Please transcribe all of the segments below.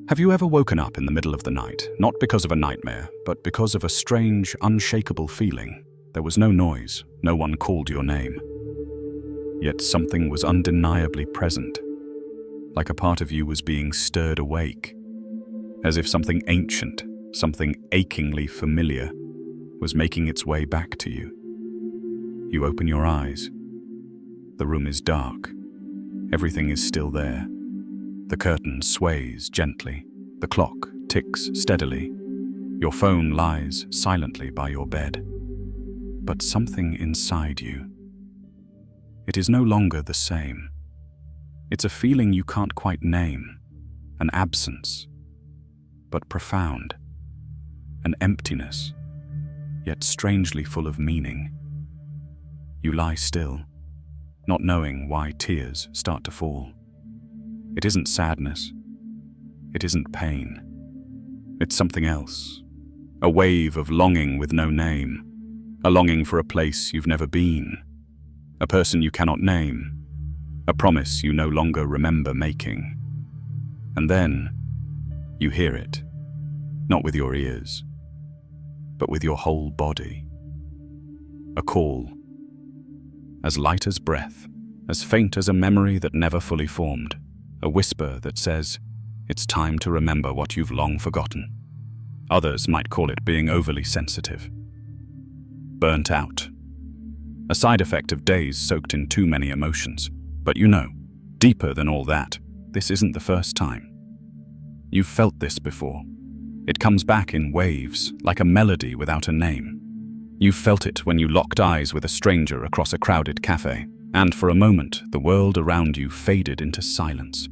Have you ever woken up in the middle of the night, not because of a nightmare, but because of a strange, unshakable feeling? There was no noise, no one called your name. Yet something was undeniably present, like a part of you was being stirred awake, as if something ancient, something achingly familiar, was making its way back to you. You open your eyes. The room is dark. Everything is still there. The curtain sways gently. The clock ticks steadily. Your phone lies silently by your bed. But something inside you, it is no longer the same. It's a feeling you can't quite name, an absence, but profound, an emptiness, yet strangely full of meaning. You lie still, not knowing why tears start to fall. It isn't sadness. It isn't pain. It's something else. A wave of longing with no name. A longing for a place you've never been. A person you cannot name. A promise you no longer remember making. And then you hear it. Not with your ears, but with your whole body. A call. As light as breath, as faint as a memory that never fully formed. A whisper that says, it's time to remember what you've long forgotten. Others might call it being overly sensitive. Burnt out. A side effect of days soaked in too many emotions. But you know, deeper than all that, this isn't the first time. You've felt this before. It comes back in waves, like a melody without a name. You've felt it when you locked eyes with a stranger across a crowded cafe, and for a moment, the world around you faded into silence.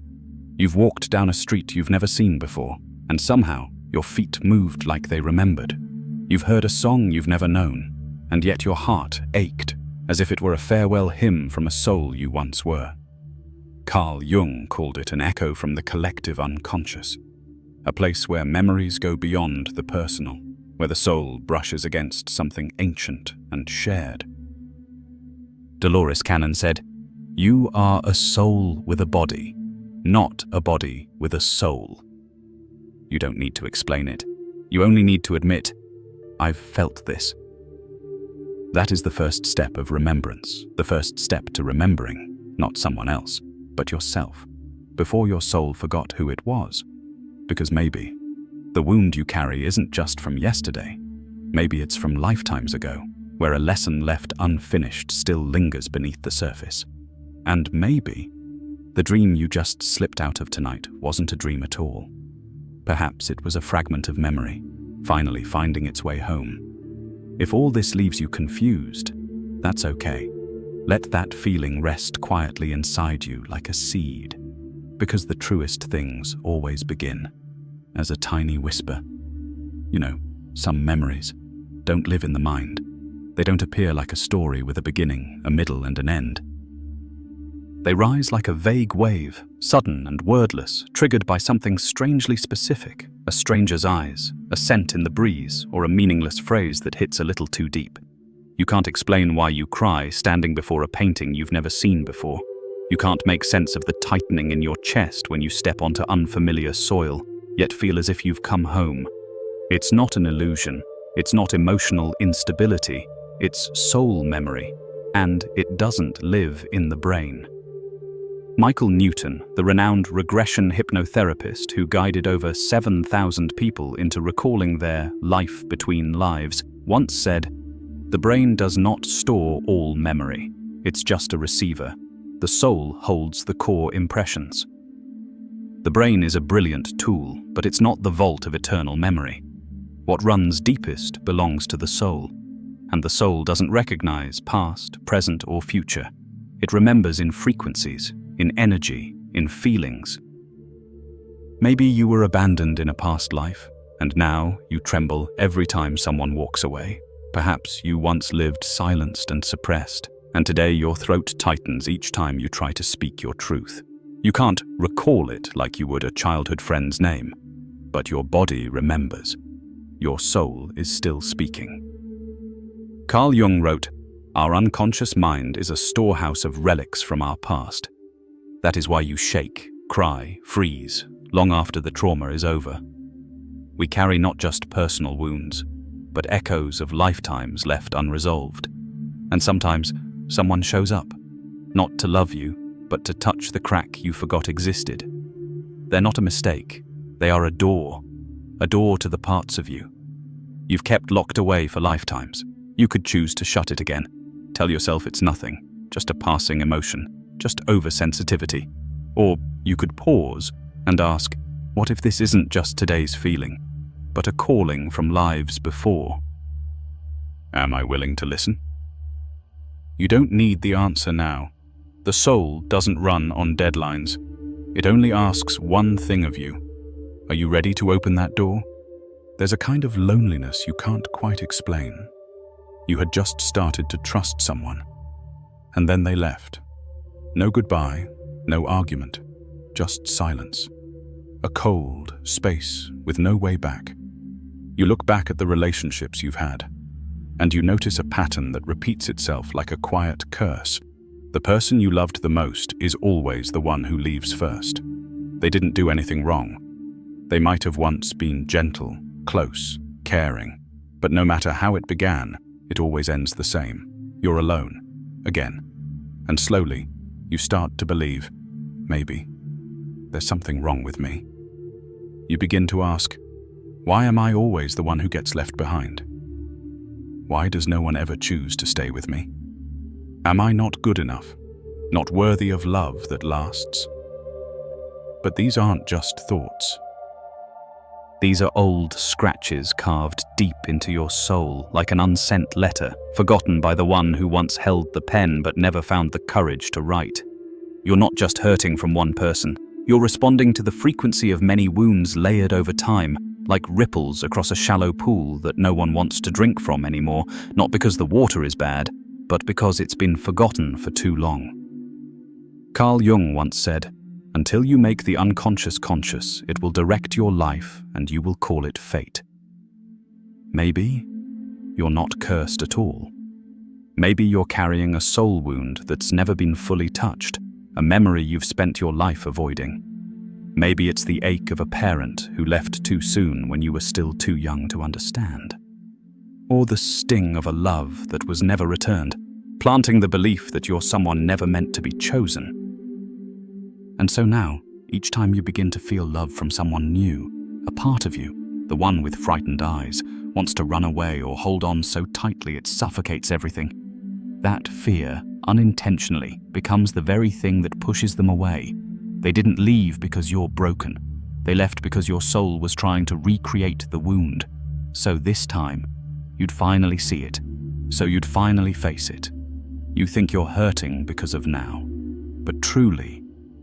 You've walked down a street you've never seen before, and somehow your feet moved like they remembered. You've heard a song you've never known, and yet your heart ached, as if it were a farewell hymn from a soul you once were. Carl Jung called it an echo from the collective unconscious, a place where memories go beyond the personal, where the soul brushes against something ancient and shared. Dolores Cannon said, "You are a soul with a body, not a body with a soul." You don't need to explain it. You only need to admit, I've felt this. That is the first step of remembrance, the first step to remembering, not someone else, but yourself, before your soul forgot who it was. Because maybe the wound you carry isn't just from yesterday. Maybe it's from lifetimes ago, where a lesson left unfinished still lingers beneath the surface. And maybe the dream you just slipped out of tonight wasn't a dream at all. Perhaps it was a fragment of memory, finally finding its way home. If all this leaves you confused, that's okay. Let that feeling rest quietly inside you like a seed, because the truest things always begin as a tiny whisper. You know, some memories don't live in the mind. They don't appear like a story with a beginning, a middle, and an end. They rise like a vague wave, sudden and wordless, triggered by something strangely specific, a stranger's eyes, a scent in the breeze, or a meaningless phrase that hits a little too deep. You can't explain why you cry standing before a painting you've never seen before. You can't make sense of the tightening in your chest when you step onto unfamiliar soil, yet feel as if you've come home. It's not an illusion. It's not emotional instability. It's soul memory, and it doesn't live in the brain. Michael Newton, the renowned regression hypnotherapist who guided over 7,000 people into recalling their life between lives, once said, "The brain does not store all memory. It's just a receiver. The soul holds the core impressions." The brain is a brilliant tool, but it's not the vault of eternal memory. What runs deepest belongs to the soul, and the soul doesn't recognize past, present, or future. It remembers in frequencies, in energy, in feelings. Maybe you were abandoned in a past life, and now you tremble every time someone walks away. Perhaps you once lived silenced and suppressed, and today your throat tightens each time you try to speak your truth. You can't recall it like you would a childhood friend's name, but your body remembers. Your soul is still speaking. Carl Jung wrote, "Our unconscious mind is a storehouse of relics from our past. That is why you shake, cry, freeze, long after the trauma is over. We carry not just personal wounds, but echoes of lifetimes left unresolved. And sometimes someone shows up, not to love you, but to touch the crack you forgot existed. They're not a mistake. They are a door to the parts of you you've kept locked away for lifetimes. You could choose to shut it again, tell yourself it's nothing, just a passing emotion, just oversensitivity. Or you could pause and ask, what if this isn't just today's feeling, but a calling from lives before? Am I willing to listen? You don't need the answer now. The soul doesn't run on deadlines. It only asks one thing of you. Are you ready to open that door? There's a kind of loneliness you can't quite explain. You had just started to trust someone, and then they left. No goodbye, no argument, just silence. A cold space with no way back. You look back at the relationships you've had, and you notice a pattern that repeats itself like a quiet curse. The person you loved the most is always the one who leaves first. They didn't do anything wrong. They might have once been gentle, close, caring, but no matter how it began, it always ends the same. You're alone, again. And slowly, you start to believe, maybe, there's something wrong with me. You begin to ask, why am I always the one who gets left behind? Why does no one ever choose to stay with me? Am I not good enough? Not worthy of love that lasts? But these aren't just thoughts. These are old scratches carved deep into your soul, like an unsent letter, forgotten by the one who once held the pen but never found the courage to write. You're not just hurting from one person. You're responding to the frequency of many wounds layered over time, like ripples across a shallow pool that no one wants to drink from anymore, not because the water is bad, but because it's been forgotten for too long. Carl Jung once said, "Until you make the unconscious conscious, it will direct your life and you will call it fate." Maybe you're not cursed at all. Maybe you're carrying a soul wound that's never been fully touched, a memory you've spent your life avoiding. Maybe it's the ache of a parent who left too soon when you were still too young to understand. Or the sting of a love that was never returned, planting the belief that you're someone never meant to be chosen. And so now, each time you begin to feel love from someone new, a part of you, the one with frightened eyes, wants to run away or hold on so tightly it suffocates everything. That fear, unintentionally, becomes the very thing that pushes them away. They didn't leave because you're broken. They left because your soul was trying to recreate the wound. So this time, you'd finally see it. So you'd finally face it. You think you're hurting because of now, but truly,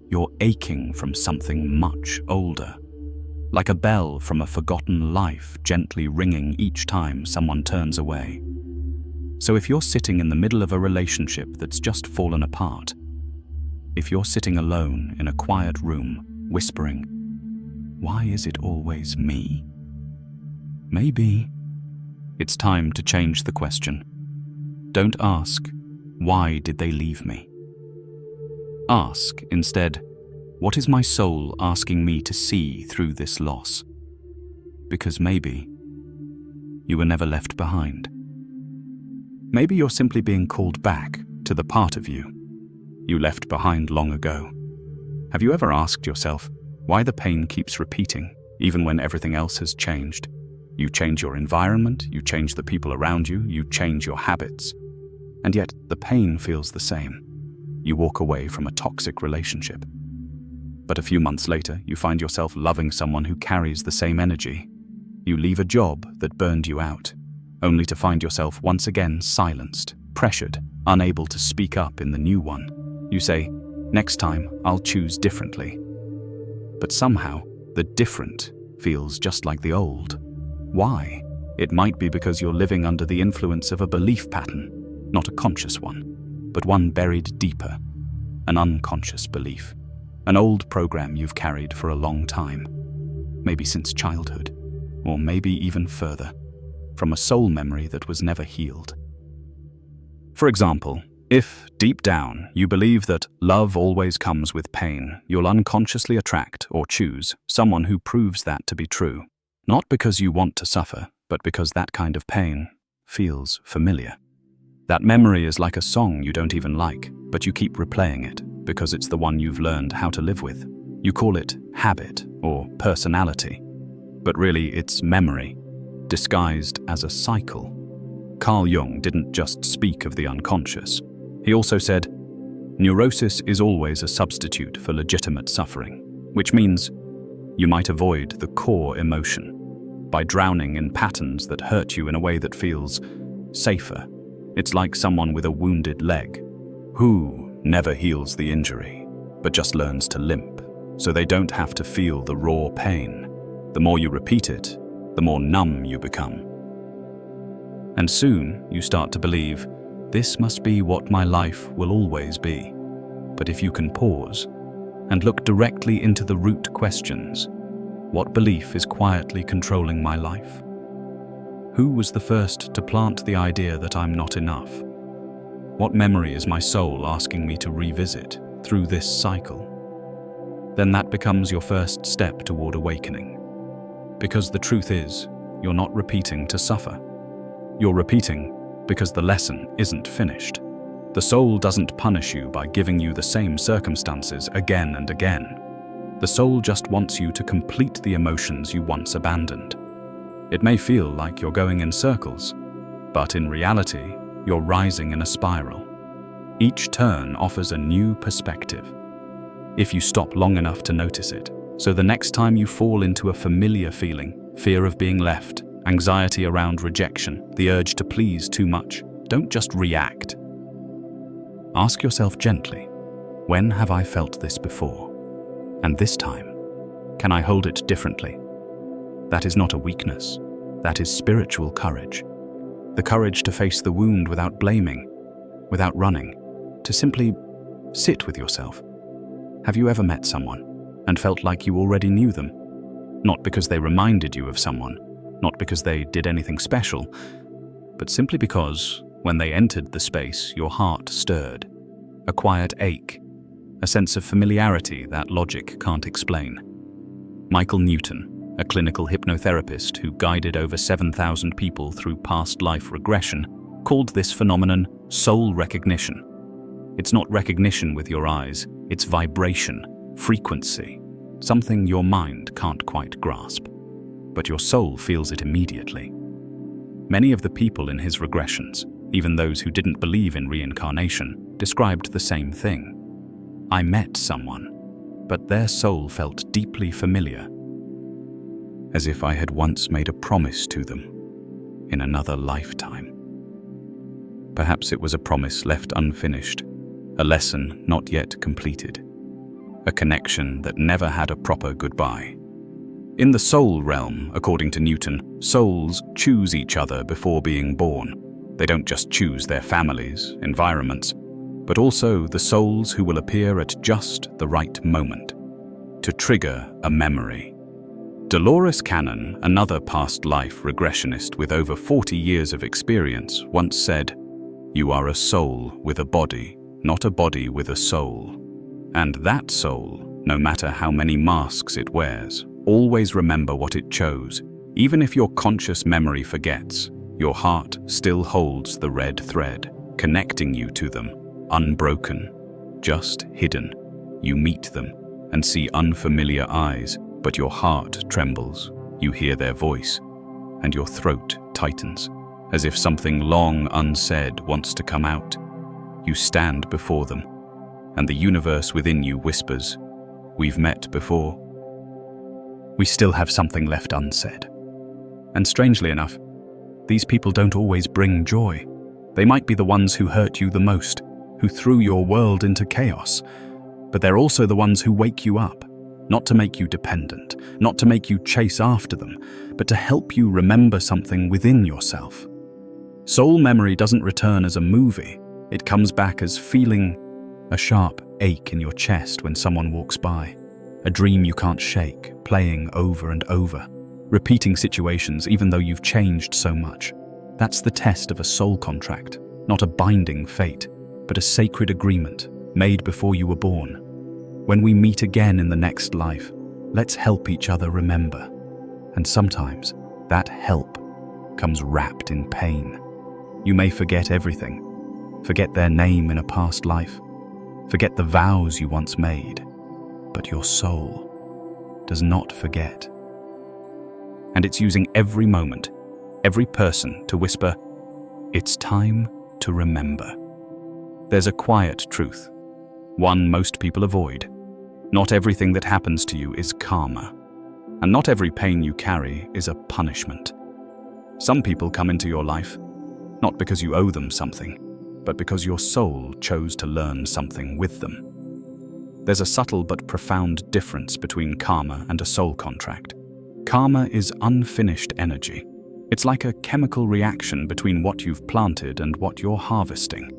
you're aching from something much older. Like a bell from a forgotten life gently ringing each time someone turns away. So if you're sitting in the middle of a relationship that's just fallen apart, if you're sitting alone in a quiet room, whispering, "Why is it always me?" Maybe it's time to change the question. Don't ask, "Why did they leave me?" Ask, instead, what is my soul asking me to see through this loss? Because maybe you were never left behind. Maybe you're simply being called back to the part of you left behind long ago. Have you ever asked yourself why the pain keeps repeating, even when everything else has changed? You change your environment, you change the people around you, you change your habits, and yet the pain feels the same. You walk away from a toxic relationship. But a few months later, you find yourself loving someone who carries the same energy. You leave a job that burned you out, only to find yourself once again silenced, pressured, unable to speak up in the new one. You say, "Next time, I'll choose differently." But somehow, the different feels just like the old. Why? It might be because you're living under the influence of a belief pattern, not a conscious one, but one buried deeper, an unconscious belief, an old program you've carried for a long time, maybe since childhood, or maybe even further, from a soul memory that was never healed. For example, If, deep down, you believe that love always comes with pain, you'll unconsciously attract or choose someone who proves that to be true. Not because you want to suffer, but because that kind of pain feels familiar. That memory is like a song you don't even like, but you keep replaying it because it's the one you've learned how to live with. You call it habit or personality, but really it's memory, disguised as a cycle. Carl Jung didn't just speak of the unconscious. He also said, neurosis is always a substitute for legitimate suffering, which means you might avoid the core emotion by drowning in patterns that hurt you in a way that feels safer. It's like someone with a wounded leg who never heals the injury, but just learns to limp, so they don't have to feel the raw pain. The more you repeat it, the more numb you become. And soon you start to believe, this must be what my life will always be. But if you can pause and look directly into the root questions, what belief is quietly controlling my life? Who was the first to plant the idea that I'm not enough? What memory is my soul asking me to revisit through this cycle? Then that becomes your first step toward awakening. Because the truth is, you're not repeating to suffer. You're repeating because the lesson isn't finished. The soul doesn't punish you by giving you the same circumstances again and again. The soul just wants you to complete the emotions you once abandoned. It may feel like you're going in circles, but in reality, you're rising in a spiral. Each turn offers a new perspective, if you stop long enough to notice it. So the next time you fall into a familiar feeling, fear of being left, anxiety around rejection, the urge to please too much, don't just react. Ask yourself gently, when have I felt this before? And this time, can I hold it differently? That is not a weakness. That is spiritual courage. The courage to face the wound without blaming, without running, to simply sit with yourself. Have you ever met someone and felt like you already knew them? Not because they reminded you of someone, not because they did anything special, but simply because, when they entered the space, your heart stirred. A quiet ache, a sense of familiarity that logic can't explain. Michael Newton, a clinical hypnotherapist who guided over 7,000 people through past life regression, called this phenomenon soul recognition. It's not recognition with your eyes, it's vibration, frequency, something your mind can't quite grasp. But your soul feels it immediately. Many of the people in his regressions, even those who didn't believe in reincarnation, described the same thing. I met someone, but their soul felt deeply familiar, as if I had once made a promise to them in another lifetime. Perhaps it was a promise left unfinished, a lesson not yet completed, a connection that never had a proper goodbye. In the soul realm, according to Newton, souls choose each other before being born. They don't just choose their families, environments, but also the souls who will appear at just the right moment to trigger a memory. Dolores Cannon, another past life regressionist with over 40 years of experience, once said, "You are a soul with a body, not a body with a soul. And that soul, no matter how many masks it wears, always remember what it chose. Even if your conscious memory forgets, your heart still holds the red thread, connecting you to them, unbroken, just hidden. You meet them and see unfamiliar eyes, but your heart trembles. You hear their voice, and your throat tightens, as if something long unsaid wants to come out. You stand before them, and the universe within you whispers, "We've met before." We still have something left unsaid. And strangely enough, these people don't always bring joy. They might be the ones who hurt you the most, who threw your world into chaos, but they're also the ones who wake you up, not to make you dependent, not to make you chase after them, but to help you remember something within yourself. Soul memory doesn't return as a movie. It comes back as feeling a sharp ache in your chest when someone walks by, a dream you can't shake, playing over and over, repeating situations even though you've changed so much. That's the test of a soul contract, not a binding fate. but a sacred agreement made before you were born. When we meet again in the next life, let's help each other remember. And sometimes that help comes wrapped in pain. You may forget everything, forget their name in a past life, forget the vows you once made, but your soul does not forget. And it's using every moment, every person to whisper, "It's time to remember." There's a quiet truth, one most people avoid. Not everything that happens to you is karma, and not every pain you carry is a punishment. Some people come into your life, not because you owe them something, but because your soul chose to learn something with them. There's a subtle but profound difference between karma and a soul contract. Karma is unfinished energy. It's like a chemical reaction between what you've planted and what you're harvesting.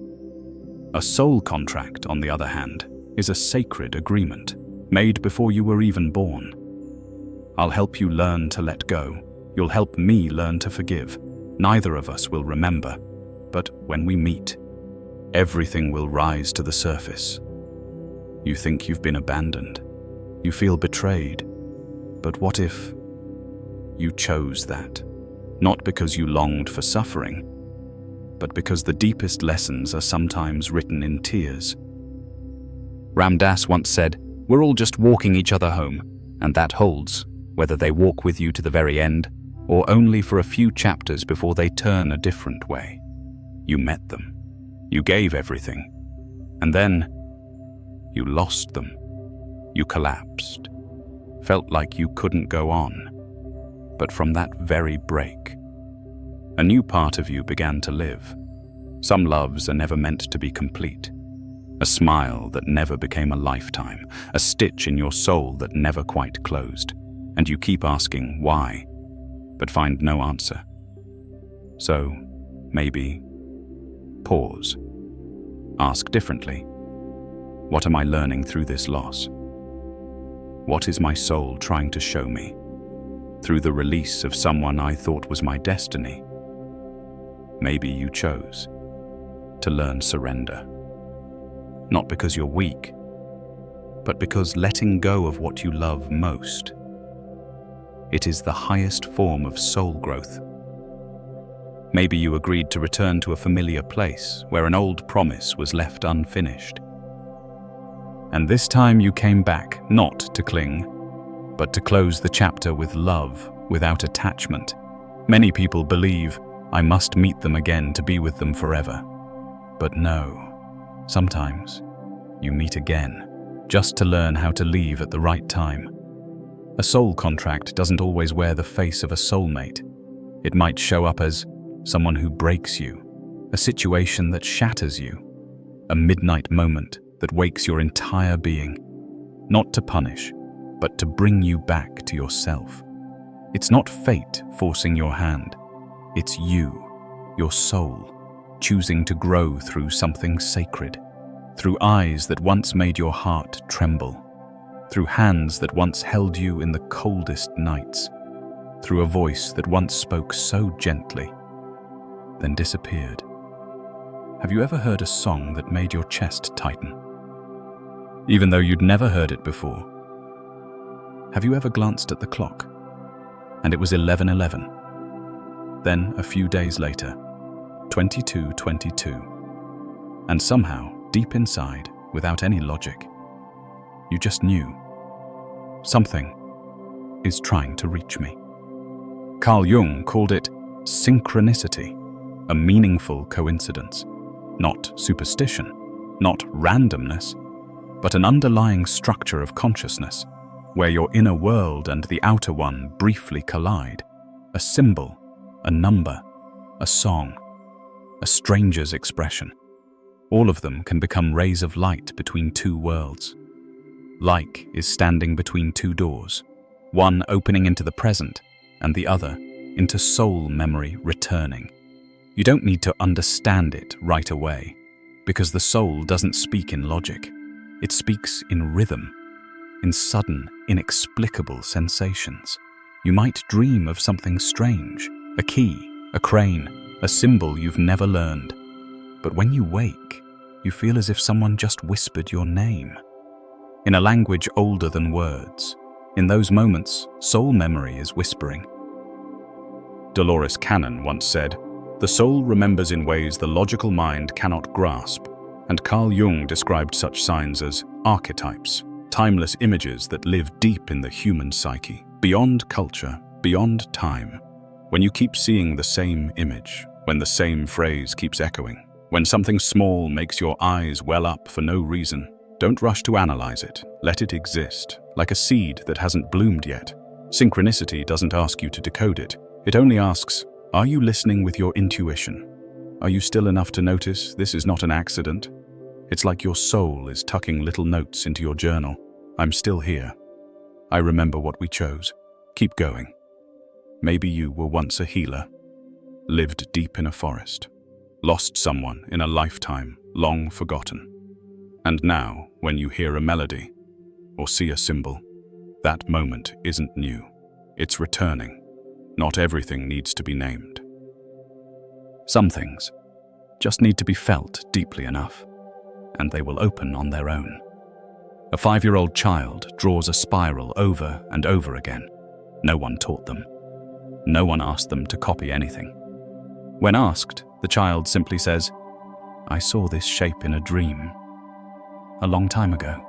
A soul contract, on the other hand, is a sacred agreement, made before you were even born. I'll help you learn to let go. You'll help me learn to forgive. Neither of us will remember, but when we meet, everything will rise to the surface. You think you've been abandoned. You feel betrayed. But what if you chose that? Not because you longed for suffering, but because the deepest lessons are sometimes written in tears. Ram Dass once said, "We're all just walking each other home," and that holds, whether they walk with you to the very end, or only for a few chapters before they turn a different way. You met them. You gave everything. And then you lost them. You collapsed. Felt like you couldn't go on. But from that very break, a new part of you began to live. Some loves are never meant to be complete. A smile that never became a lifetime. A stitch in your soul that never quite closed. And you keep asking why, but find no answer. So, maybe, pause. Ask differently. What am I learning through this loss? What is my soul trying to show me? Through the release of someone I thought was my destiny. Maybe you chose to learn surrender. Not because you're weak, but because letting go of what you love most, it is the highest form of soul growth. Maybe you agreed to return to a familiar place where an old promise was left unfinished. And this time you came back not to cling, but to close the chapter with love, without attachment. Many people believe, I must meet them again to be with them forever. But no, sometimes you meet again, just to learn how to leave at the right time. A soul contract doesn't always wear the face of a soulmate. It might show up as someone who breaks you, a situation that shatters you, a midnight moment that wakes your entire being, not to punish, but to bring you back to yourself. It's not fate forcing your hand. It's you, your soul, choosing to grow through something sacred, through eyes that once made your heart tremble, through hands that once held you in the coldest nights, through a voice that once spoke so gently, then disappeared. Have you ever heard a song that made your chest tighten, even though you'd never heard it before? Have you ever glanced at the clock, and it was 11:11? Then, a few days later, 22:22, and somehow, deep inside, without any logic, you just knew. Something is trying to reach me. Carl Jung called it synchronicity, a meaningful coincidence. Not superstition, not randomness, but an underlying structure of consciousness, where your inner world and the outer one briefly collide. A symbol, a number, a song, a stranger's expression. All of them can become rays of light between two worlds. Like is standing between two doors, one opening into the present and the other into soul memory returning. You don't need to understand it right away, because the soul doesn't speak in logic. It speaks in rhythm, in sudden, inexplicable sensations. You might dream of something strange, a key, a crane, a symbol you've never learned. But when you wake, you feel as if someone just whispered your name. In a language older than words, in those moments, soul memory is whispering. Dolores Cannon once said, "The soul remembers in ways the logical mind cannot grasp," and Carl Jung described such signs as archetypes, timeless images that live deep in the human psyche, beyond culture, beyond time. When you keep seeing the same image, when the same phrase keeps echoing, when something small makes your eyes well up for no reason, don't rush to analyze it. Let it exist, like a seed that hasn't bloomed yet. Synchronicity doesn't ask you to decode it. It only asks, are you listening with your intuition? Are you still enough to notice this is not an accident? It's like your soul is tucking little notes into your journal. I'm still here. I remember what we chose. Keep going. Maybe you were once a healer, lived deep in a forest, lost someone in a lifetime long forgotten. And now, when you hear a melody or see a symbol, that moment isn't new. It's returning. Not everything needs to be named. Some things just need to be felt deeply enough, and they will open on their own. A 5-year-old child draws a spiral over and over again. No one taught them. No one asked them to copy anything. When asked, the child simply says, "I saw this shape in a dream a long time ago."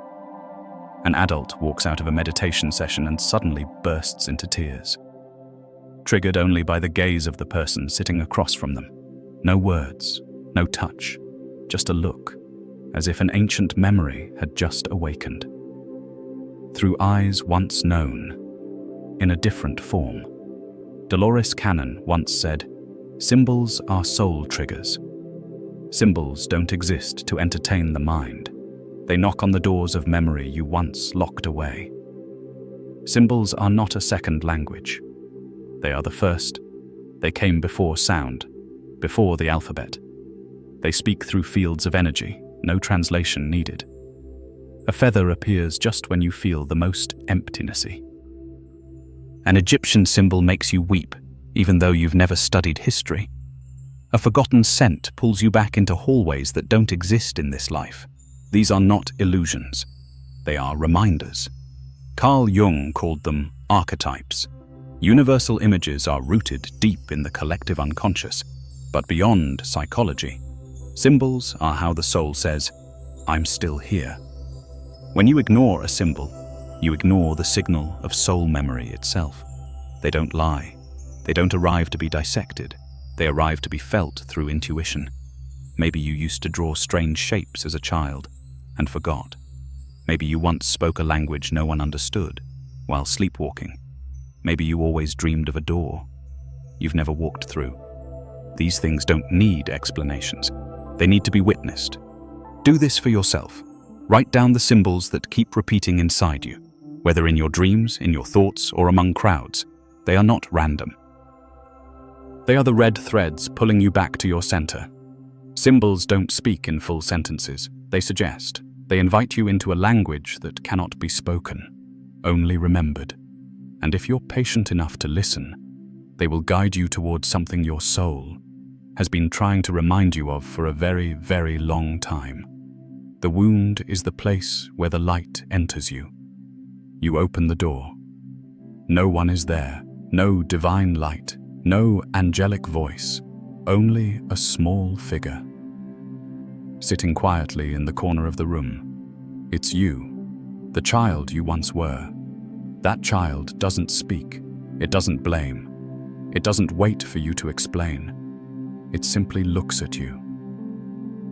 An adult walks out of a meditation session and suddenly bursts into tears, triggered only by the gaze of the person sitting across from them. No words, no touch, just a look, as if an ancient memory had just awakened. Through eyes once known, in a different form. Dolores Cannon once said, "Symbols are soul triggers. Symbols don't exist to entertain the mind. They knock on the doors of memory you once locked away." Symbols are not a second language. They are the first. They came before sound, before the alphabet. They speak through fields of energy, no translation needed. A feather appears just when you feel the most emptinessy. An Egyptian symbol makes you weep, even though you've never studied history. A forgotten scent pulls you back into hallways that don't exist in this life. These are not illusions. They are reminders. Carl Jung called them archetypes. Universal images are rooted deep in the collective unconscious, but beyond psychology. Symbols are how the soul says, "I'm still here." When you ignore a symbol, you ignore the signal of soul memory itself. They don't lie. They don't arrive to be dissected. They arrive to be felt through intuition. Maybe you used to draw strange shapes as a child and forgot. Maybe you once spoke a language no one understood while sleepwalking. Maybe you always dreamed of a door you've never walked through. These things don't need explanations. They need to be witnessed. Do this for yourself. Write down the symbols that keep repeating inside you, whether in your dreams, in your thoughts, or among crowds. They are not random. They are the red threads pulling you back to your center. Symbols don't speak in full sentences. They suggest. They invite you into a language that cannot be spoken, only remembered. And if you're patient enough to listen, they will guide you towards something your soul has been trying to remind you of for a very, very long time. The wound is the place where the light enters you. You open the door. No one is there, no divine light, no angelic voice, only a small figure. Sitting quietly in the corner of the room. It's you, the child you once were. That child doesn't speak, it doesn't blame, it doesn't wait for you to explain. It simply looks at you,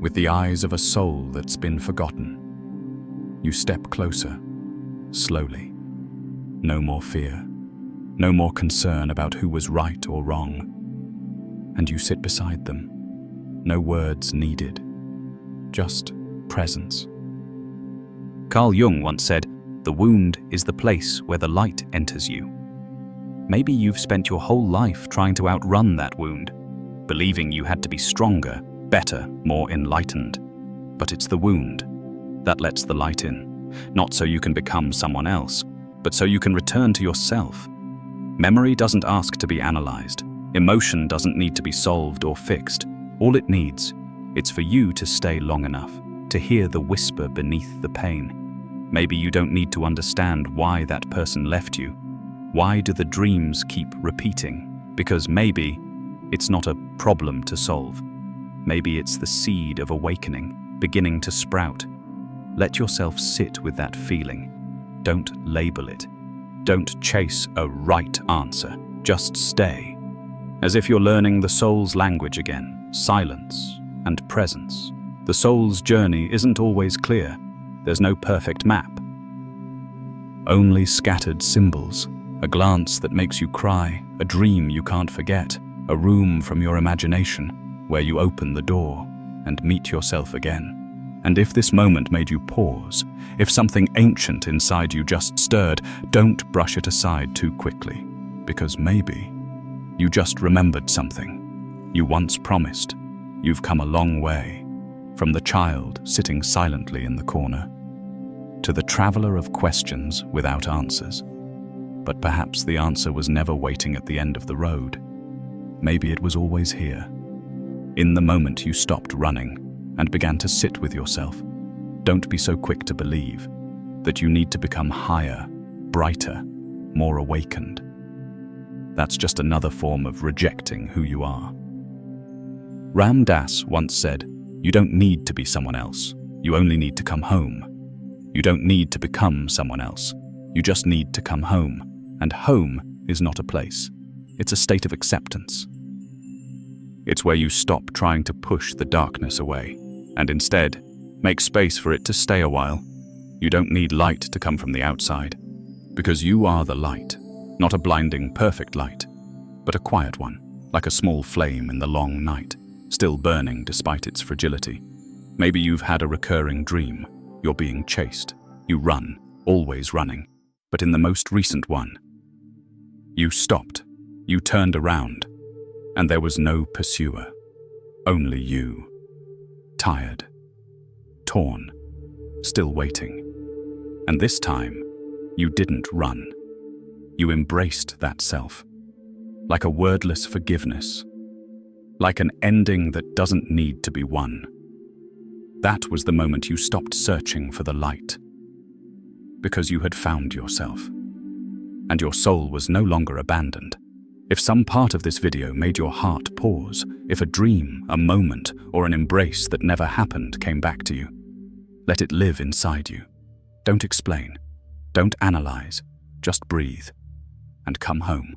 with the eyes of a soul that's been forgotten. You step closer, slowly. No more fear, no more concern about who was right or wrong. And you sit beside them, no words needed, just presence. Carl Jung once said, "The wound is the place where the light enters you." Maybe you've spent your whole life trying to outrun that wound, believing you had to be stronger, better, more enlightened. But it's the wound that lets the light in, not so you can become someone else, but so you can return to yourself. Memory doesn't ask to be analyzed. Emotion doesn't need to be solved or fixed. All it needs, it's for you to stay long enough, to hear the whisper beneath the pain. Maybe you don't need to understand why that person left you. Why do the dreams keep repeating? Because maybe it's not a problem to solve. Maybe it's the seed of awakening, beginning to sprout. Let yourself sit with that feeling. Don't label it. Don't chase a right answer. Just stay. As if you're learning the soul's language again, silence and presence. The soul's journey isn't always clear. There's no perfect map. Only scattered symbols, a glance that makes you cry, a dream you can't forget, a room from your imagination where you open the door and meet yourself again. And if this moment made you pause, if something ancient inside you just stirred, don't brush it aside too quickly, because maybe you just remembered something you once promised. You've come a long way, from the child sitting silently in the corner to the traveler of questions without answers. But perhaps the answer was never waiting at the end of the road. Maybe it was always here. In the moment you stopped running and began to sit with yourself. Don't be so quick to believe that you need to become higher, brighter, more awakened. That's just another form of rejecting who you are. Ram Dass once said, "You don't need to be someone else. You only need to come home." You don't need to become someone else. You just need to come home. And home is not a place. It's a state of acceptance. It's where you stop trying to push the darkness away and instead make space for it to stay a while. You don't need light to come from the outside, because you are the light, not a blinding, perfect light, but a quiet one, like a small flame in the long night, still burning despite its fragility. Maybe you've had a recurring dream. You're being chased. You run, always running. But in the most recent one, you stopped. You turned around, and there was no pursuer. Only you. Tired, torn, still waiting. And this time, you didn't run. You embraced that self, like a wordless forgiveness, like an ending that doesn't need to be won. That was the moment you stopped searching for the light, because you had found yourself, and your soul was no longer abandoned. If some part of this video made your heart pause, if a dream, a moment, or an embrace that never happened came back to you, let it live inside you. Don't explain. Don't analyze. Just breathe and come home.